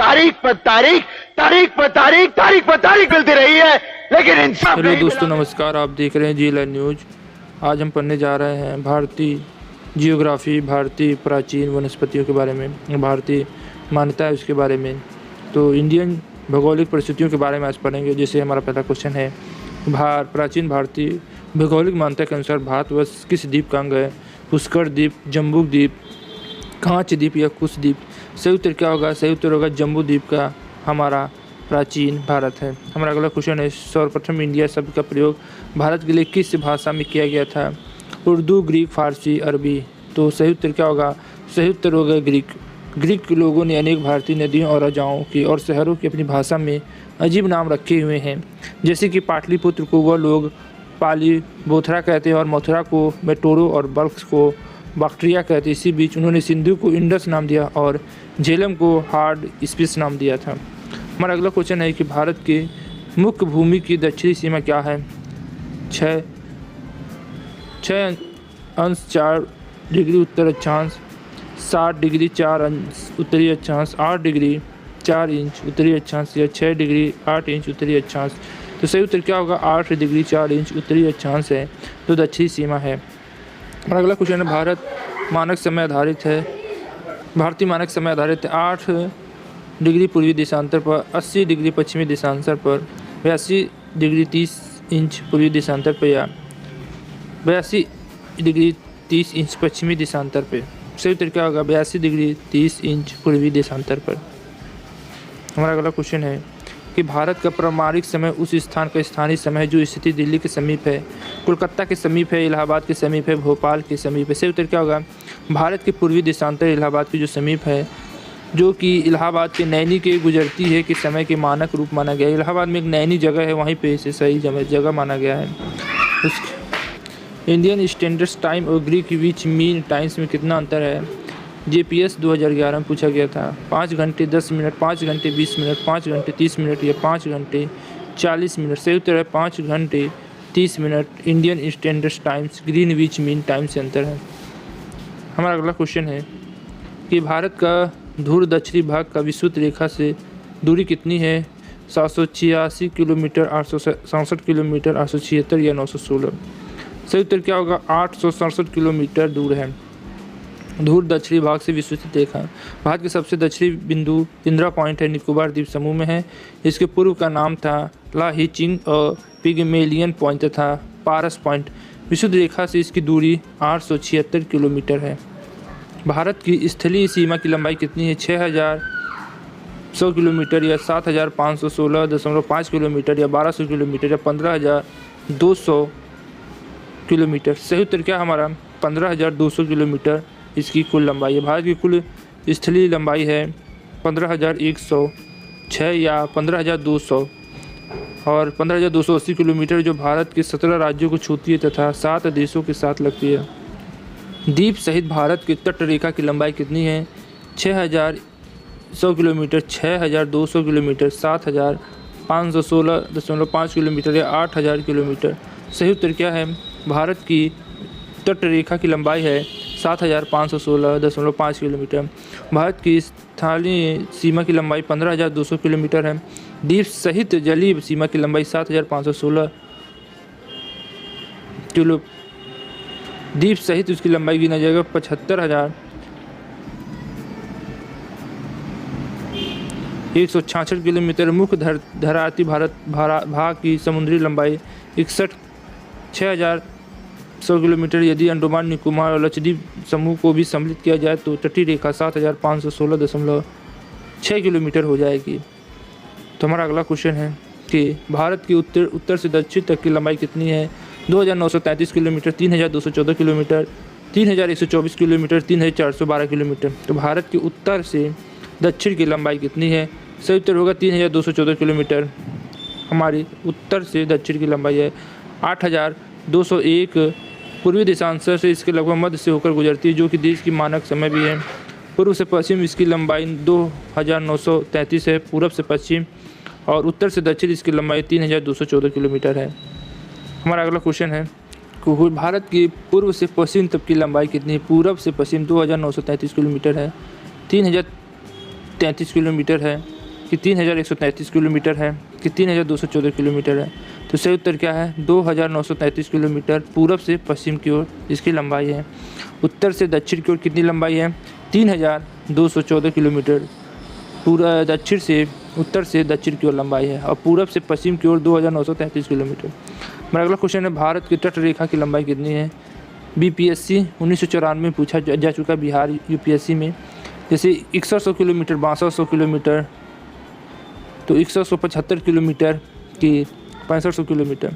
तारीख पर तारीख, तारीख पर तारीख, तारीख पर तारीख मिलती रही है, लेकिन इंसाफ हेलो नहीं दोस्तों, मिला। नमस्कार। आप देख रहे हैं जी न्यूज। आज हम पढ़ने जा रहे हैं भारतीय जियोग्राफी, भारतीय प्राचीन वनस्पतियों के बारे में, भारतीय मान्यता है उसके बारे में। तो इंडियन भौगोलिक परिस्थितियों के बारे में आज पढ़ेंगे। जैसे हमारा पहला क्वेश्चन है, प्राचीन भारतीय भौगोलिक मान्यता के अनुसार भारतवर्ष किस द्वीप का अंग है? पुष्कर द्वीप, जम्बू द्वीप, कांच द्वीप या कुश द्वीप? सही उत्तर क्या होगा? सही उत्तर होगा जम्बू द्वीप का हमारा प्राचीन भारत है। हमारा अगला क्वेश्चन है, सर्वप्रथम इंडिया शब्द का प्रयोग भारत के लिए किस भाषा में किया गया था? उर्दू, ग्रीक, फारसी, अरबी? तो सही उत्तर क्या होगा? सही उत्तर होगा ग्रीक। ग्रीक के लोगों ने अनेक भारतीय नदियों और राजाओं की और शहरों की अपनी भाषा में अजीब नाम रखे हुए हैं। जैसे कि पाटलिपुत्र को वह लोग पाली बोथरा कहते हैं और मथुरा को मेटोरो और बल्ख को बक्ट्रिया कहते। इसी बीच उन्होंने सिंधु को इंडस नाम दिया और झेलम को हार्ड स्पीस नाम दिया था। हमारा अगला क्वेश्चन है कि भारत के मुख्य भूमि की दक्षिणी सीमा क्या है? 6.4 उत्तर अक्षांश, 60°4 उत्तरी अक्षांश, 8°4 उत्तरी अक्षांश या 6°8 उत्तरी अक्षांश? तो सही उत्तर क्या होगा? 8°4 उत्तरी अक्षांश है तो दक्षिणी सीमा है। हमारा अगला क्वेश्चन है, भारतीय मानक समय आधारित है 8° पूर्वी देशांतर पर, 80° पश्चिमी देशांतर पर, 82°30 पूर्वी देशांतर पर या 82°30 पश्चिमी देशांतर पर? सही उत्तर क्या होगा? 82°30 पूर्वी देशांतर पर। हमारा अगला क्वेश्चन है कि भारत का प्रामाणिक समय उस स्थान का स्थानीय समय है जो स्थिति दिल्ली के समीप है, कोलकाता के समीप है, इलाहाबाद के समीप है, भोपाल के समीप है? सही उत्तर क्या होगा? भारत के पूर्वी देशांतर इलाहाबाद के जो समीप है, जो कि इलाहाबाद के नैनी के गुजरती है कि समय के मानक रूप माना गया है। इलाहाबाद में एक नैनी जगह है, वहीं पे इसे सही जगह माना गया है। इंडियन स्टैंडर्ड टाइम और ग्रीक विच मीन टाइम्स में कितना अंतर है? JPS 2011 में पूछा गया था। 5 घंटे 10 मिनट, 5 घंटे 20 मिनट, 5 घंटे 30 मिनट या 5 घंटे 40 मिनट? सही उत्तर है 5 घंटे 30 minute. Indian standard times Greenwich mean time से अंतर है। हमारा अगला क्वेश्चन है कि भारत का ध्रुव दक्षिणी भाग का विषुवत रेखा से दूरी कितनी है? 786 किलोमीटर, 867 किलोमीटर, 876 या 916? सही उत्तर क्या होगा? 867 किलोमीटर दूर है ध्रुव दक्षिणी भाग से विषुवत रेखा। भारत के सबसे दक्षिणी बिंदु इंदिरा पॉइंट है, निकोबार द्वीप समूह में है। इसके पूर्व का नाम था लाहिचिंग और पिगमेलियन पॉइंट तथा पारस पॉइंट। विषुवत रेखा से इसकी दूरी 876 किलोमीटर है। भारत की स्थलीय सीमा की लंबाई कितनी है? 6100 किलोमीटर या 7516.5 किलोमीटर या 1200 किलोमीटर या 15200 किलोमीटर? सही उत्तर क्या हमारा? 15200 किलोमीटर इसकी कुल लंबाई है। भारत की कुल स्थलीय लंबाई है 15106 या 15200 और 15280 किलोमीटर, जो भारत के 17 राज्यों को छूती है तथा 7 देशों के साथ लगती है। द्वीप सहित भारत की तट रेखा की लंबाई कितनी है? 6100 किलोमीटर, 6200 किलोमीटर, 7516.5 किलोमीटर या 8000 किलोमीटर? सही उत्तर क्या है? भारत की तट रेखा की लंबाई है 7516.5 किलोमीटर। भारत की स्थलीय सीमा की लंबाई 15200 किलोमीटर है। द्वीप सहित जलीय सीमा की लंबाई 7516 किलो। द्वीप सहित उसकी लंबाई गिना जाएगा 75,166 किलोमीटर। मुख्य धराती भारत भाग की समुद्री लंबाई 61,6100 किलोमीटर। यदि अंडमान निकोबार और लक्षद्वीप समूह को भी सम्मिलित किया जाए तो तटीय रेखा 7516.6 किलोमीटर हो जाएगी। तो हमारा अगला क्वेश्चन है कि भारत की उत्तर से दक्षिण तक की लंबाई कितनी है? 2933 किलोमीटर, 3214 किलोमीटर, 3124 किलोमीटर, 3412 किलोमीटर? तो भारत के उत्तर से दक्षिण की लंबाई कितनी है? सही उत्तर होगा 3214 किलोमीटर। हमारी उत्तर से दक्षिण की लंबाई है 8201 पूर्वी देशांतर से इसके लगभग मध्य से होकर गुजरती है, जो कि देश की मानक समय भी है। पूर्व से पश्चिम इसकी लंबाई 2933 है, पूर्व से पश्चिम, और उत्तर से दक्षिण इसकी लंबाई 3214 किलोमीटर है। हमारा अगला क्वेश्चन है भारत की पूर्व से पश्चिम तक की लंबाई कितनी है? पूर्व से पश्चिम 2933 किलोमीटर है। 33 किलोमीटर है कि 3133 किलोमीटर है कि 3214 किलोमीटर है? तो सही उत्तर क्या है? 2933 किलोमीटर पूरब से पश्चिम की ओर इसकी लंबाई है। उत्तर से दक्षिण की ओर कितनी लंबाई है? 3214 किलोमीटर पूरा दक्षिण से उत्तर से दक्षिण की ओर लंबाई है और पूरब से पश्चिम की ओर 2933 किलोमीटर। हमारा अगला क्वेश्चन है, भारत की तट रेखा की लंबाई कितनी है? बीपीएससी 1994 में पूछा जा चुका बिहार यूपीएससी में। जैसे 6100 किलोमीटर, 6200 किलोमीटर, तो 6175 किलोमीटर कि 6500 किलोमीटर।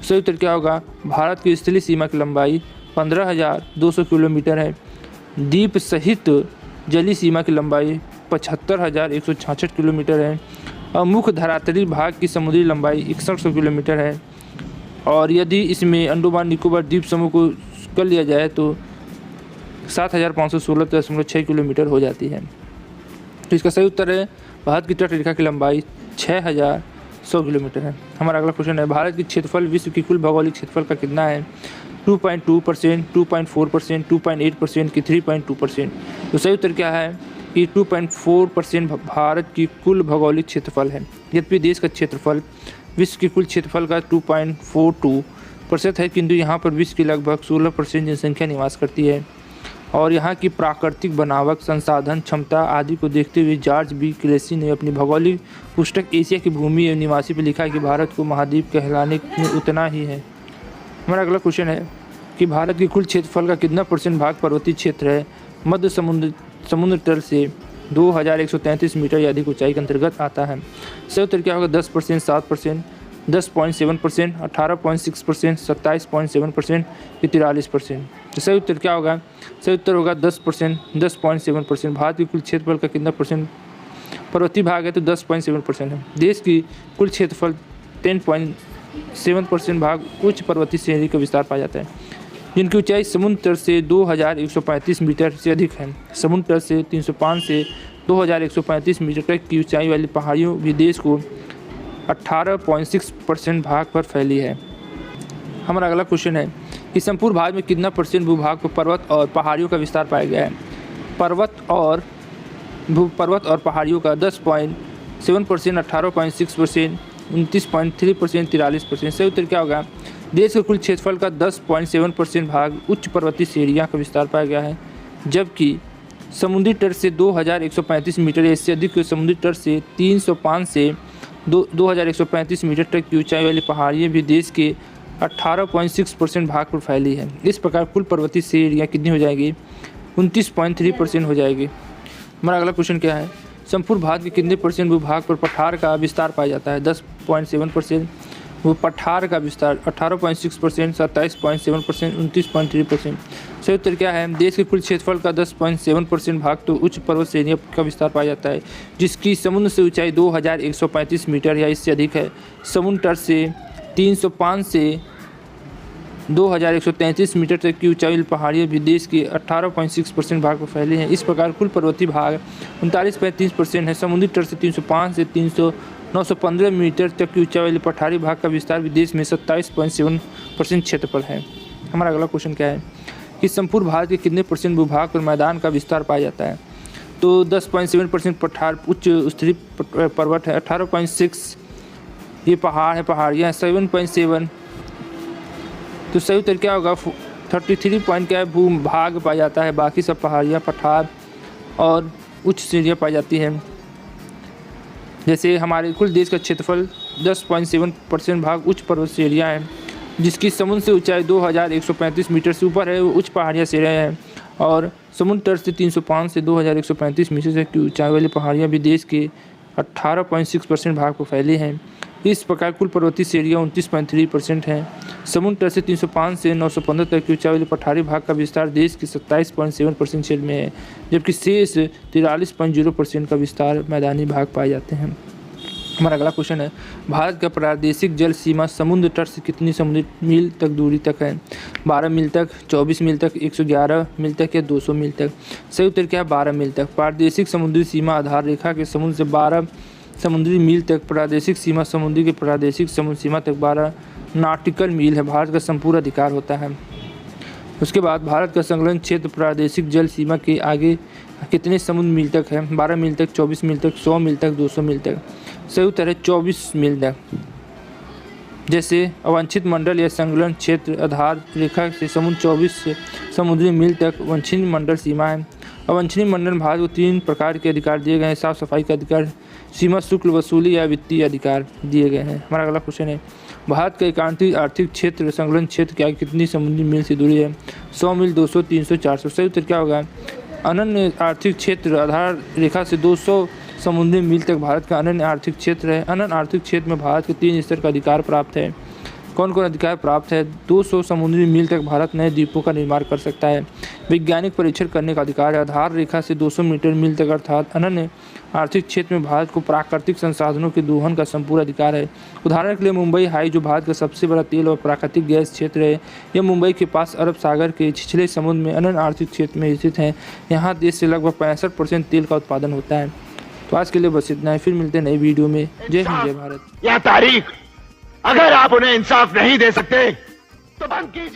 सही उत्तर क्या होगा? भारत की स्थलीय सीमा की लंबाई 15,200 किलोमीटर है। द्वीप सहित जलीय सीमा की लंबाई 75,166 किलोमीटर है और मुख्य धरातली भाग की समुद्री लंबाई 6100 किलोमीटर है। और यदि इसमें अंडमान निकोबार द्वीप समूह को कर लिया जाए तो 7,516.6 किलोमीटर हो जाती है। तो इसका सही उत्तर है भारत की तट रेखा की लंबाई 6,100 किलोमीटर है। हमारा अगला क्वेश्चन है, भारत की क्षेत्रफल विश्व की कुल भौगोलिक क्षेत्रफल का कितना है? 2.2%, 2.4%, 2.8% कि 3.2%? तो सही उत्तर क्या है कि 2.4% भारत की कुल भौगोलिक क्षेत्रफल है। यद्यपि देश का क्षेत्रफल विश्व की कुल क्षेत्रफल का 2.42% है, किंतु यहाँ पर विश्व की लगभग 16% जनसंख्या निवास करती है। और यहाँ की प्राकृतिक बनावट, संसाधन क्षमता आदि को देखते हुए जॉर्ज बी क्लेसी ने अपनी भौगोलिक पुस्तक एशिया की भूमि एवं निवासी पर लिखा है कि भारत को महाद्वीप कहलाने में उतना ही है। हमारा अगला क्वेश्चन है कि भारत की कुल क्षेत्रफल का कितना % भाग पर्वतीय क्षेत्र है? मध्य समुद्र तल से 2133 मीटर या अधिक ऊंचाई के अंतर्गत आता है। सही उत्तर क्या होगा? 10%, 7%, 10.7%, 18.6%, 27.7% कि 43%? तो सही उत्तर क्या होगा? सही उत्तर होगा 10%, 10.7%। भारत की कुल क्षेत्रफल का कितना % पर्वतीय भाग है? तो 10.7% है। देश की कुल क्षेत्रफल 10.7% भाग उच्च पर्वतीय श्रेणी का विस्तार पाया जाता है, जिनकी ऊंचाई समुद्र तल से 2135 मीटर से अधिक है। समुद्र तल से 305 से 2135 मीटर तक की ऊंचाई वाली पहाड़ियों भी देश को 18.6% भाग पर फैली है। हमारा अगला क्वेश्चन है कि संपूर्ण भारत में कितना % भूभाग पर पर्वत और पहाड़ियों का विस्तार पाया गया है? पर्वत और पहाड़ियों का 10.7%, 18.6%, 29.3%, 43%। सही उत्तर क्या होगा? देश के कुल क्षेत्रफल का 10.7% भाग उच्च पर्वतीय श्रेणियाँ का विस्तार पाया गया है, जबकि समुद्री तट से 2135 मीटर या इससे अधिक समुद्री तट से 305 से 2135 मीटर तक की ऊंचाई वाली पहाड़ियाँ भी देश के 18.6% भाग पर फैली है। इस प्रकार कुल पर्वतीय श्रेणियाँ कितनी हो जाएगी? 29.3% हो जाएगी। हमारा अगला क्वेश्चन क्या है? संपूर्ण भारत के कितने % भूभाग पर पठार का विस्तार पाया जाता है? 10.7%, वो पठार का विस्तार 18.6%, 27.7%, 29.3%। सही उत्तर क्या है? देश के कुल क्षेत्रफल का 10.7% भाग तो उच्च पर्वत श्रेणियों का विस्तार पाया जाता है, जिसकी समुद्र से ऊंचाई 2135 मीटर या इससे अधिक है। समुद्र तट से 305 से 2133 मीटर तक की ऊंचाई पहाड़ियाँ भी देश के 18.6% भाग पर फैली हैं। इस प्रकार कुल पर्वतीय भाग 39.3% है। समुद्री तट से 305 से 915 मीटर तक की ऊंचाई वाली पठारी भाग का विस्तार भी देश में 27.7% क्षेत्रफल है। हमारा अगला क्वेश्चन क्या है कि संपूर्ण भारत के कितने % भूभाग पर मैदान का विस्तार पाया जाता है? तो 10.7% पठार उच्च स्तरीय पर्वत है, 18.6 ये पहाड़ है, पहाड़ियाँ 7.7। तो सही उत्तर क्या होगा? 33 पॉइंट क्या है भूभाग पाया जाता है, बाकी सब पहाड़ियाँ, पठार और उच्च श्रेणियाँ पाई जाती हैं। जैसे हमारे कुल देश का क्षेत्रफल 10.7% भाग उच्च पर्वत श्रेणियाँ हैं, जिसकी समुद्र से ऊंचाई 2135 मीटर से ऊपर है, वो उच्च पहाड़ियाँ श्रेणियाँ हैं। और समुद्र तट से 305 से 2135 मीटर तक की ऊंचाई वाली पहाड़ियाँ भी देश के 18.6% भाग पर फैली हैं। इस प्रकार कुल पर्वतीय श्रेणियाँ 29.3% हैं। समुद्र तट से 305 से 915 तक की ऊंचाई वाली पठारी भाग का विस्तार देश के 27.7% क्षेत्र में है, जबकि शेष 43.0% का विस्तार मैदानी भाग पाए जाते हैं। हमारा अगला क्वेश्चन है, भारत का प्रादेशिक जल सीमा समुद्र तट से कितनी समुद्री मील तक दूरी तक है? 12 मील तक, 24 मील तक, 111 मील तक या 200 मील तक? सही उत्तर क्या है? 12 मील तक। प्रादेशिक समुद्री सीमा आधार रेखा के समुद्र से 12 समुद्री मील तक, प्रादेशिक सीमा समुद्री के प्रादेशिक समुद्र सीमा तक 12 नॉटिकल मील है। भारत का संपूर्ण अधिकार होता है। उसके बाद भारत का संलग्न क्षेत्र प्रादेशिक जल सीमा के आगे कितने समुद्र मील तक है? 12 मील तक, 24 मील तक, 100 मील तक, 200 मील तक। सही उत्तर है 24 मील तक। जैसे अवांछित मंडल या संलग्न क्षेत्र आधार रेखा से समुद्र 24 समुद्री मील तक वांछनीय मंडल सीमा है। अवांछनीय मंडल भारत को 3 प्रकार के अधिकार दिए गए हैं। साफ सफाई का अधिकार, सीमा शुल्क वसूली या वित्तीय अधिकार दिए गए हैं। हमारा अगला क्वेश्चन है, भारत का एकांतरिक आर्थिक क्षेत्र संलग्न क्षेत्र क्या कितनी समुद्री मील से दूरी है? 100 मील, 200, 300, 400। सही उत्तर क्या होगा? अनन्य आर्थिक क्षेत्र आधार रेखा से 200 समुद्री मील तक भारत का अनन्य आर्थिक क्षेत्र है। अनन्य आर्थिक क्षेत्र में भारत के 3 स्तर का अधिकार प्राप्त है। कौन कौन अधिकार प्राप्त है? 200 समुद्री मील तक भारत नए द्वीपों का निर्माण कर सकता है। वैज्ञानिक परीक्षण करने का अधिकार है। आधार रेखा से 200 मीटर मील तक अर्थात अनन्य आर्थिक क्षेत्र में भारत को प्राकृतिक संसाधनों के दोहन का संपूर्ण अधिकार है। उदाहरण के लिए मुंबई हाई, जो भारत का सबसे बड़ा तेल और प्राकृतिक गैस क्षेत्र है, यह मुंबई के पास अरब सागर के छिछले समुद्र में अनन्य आर्थिक क्षेत्र में स्थित है। यहाँ देश से लगभग 65% तेल का उत्पादन होता है। तो आज के लिए बस इतना है, फिर मिलते हैं नई वीडियो में। जय हिंद, जय भारत। या तारीख, अगर आप उन्हें इंसाफ नहीं दे सकते तो बंद कीजिए।